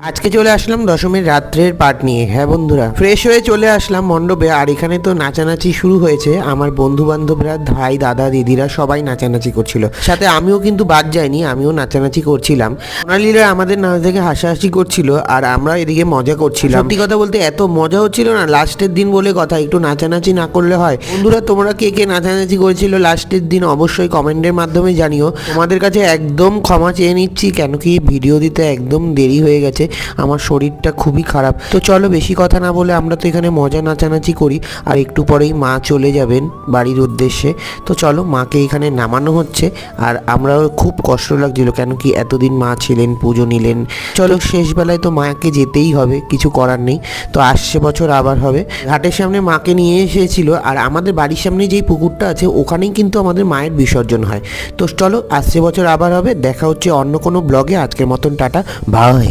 আজকে চলে আসলাম দশমীর রাত্রের পার্ট নিয়ে। হ্যাঁ বন্ধুরা, ফ্রেশ হয়ে চলে আসলাম মণ্ডপে। আর এখানে তো নাচানাচি শুরু হয়েছে। আমার বন্ধু বান্ধবরা, ভাই দাদা দিদিরা সবাই নাচানাচি করছিল, সাথে আমিও কিন্তু বাদ যাইনি, আমিও নাচানাচি করছিলাম। সোনালিরা আমাদের না থেকে হাসাহাসি করছিল আর আমরা এদিকে মজা করছিলাম। সত্যি কথা বলতে এত মজা হচ্ছিল না, লাস্টের দিন বলে কথা, একটু নাচানাচি না করলে হয়? বন্ধুরা, তোমরা কে কে নাচানাচি করেছিল লাস্টের দিন অবশ্যই কমেন্টের মাধ্যমে জানিও। তোমাদের কাছে একদম ক্ষমা চেয়ে নিচ্ছি, কেন কি ভিডিও দিতে একদম দেরি হয়ে গেছে, আমার শরীরটা খুবই খারাপ। তো চলো বেশি কথা না বলে আমরা তো এখানে মজা নাচানাচি করি। আর একটু পরেই মা চলে যাবেন বাড়ির উদ্দেশ্যে। তো চলো, মাকে এখানে নামানো হচ্ছে। আর আমরাও খুব কষ্ট লাগছিল, কেন কি এতদিন মা ছিলেন, পুজো নিলেন। চলো, শেষ বেলায় তো মাকে যেতেই হবে, কিছু করার নেই। তো আসছে বছর আবার হবে। ঘাটের সামনে মাকে নিয়ে এসেছিল, আর আমাদের বাড়ির সামনে যেই পুকুরটা আছে ওখানেই কিন্তু আমাদের মায়ের বিসর্জন হয়। তো চলো, আসছে বছর আবার হবে। দেখা হচ্ছে অন্য কোনো ব্লগে। আজকের মতন টাটা, বাই।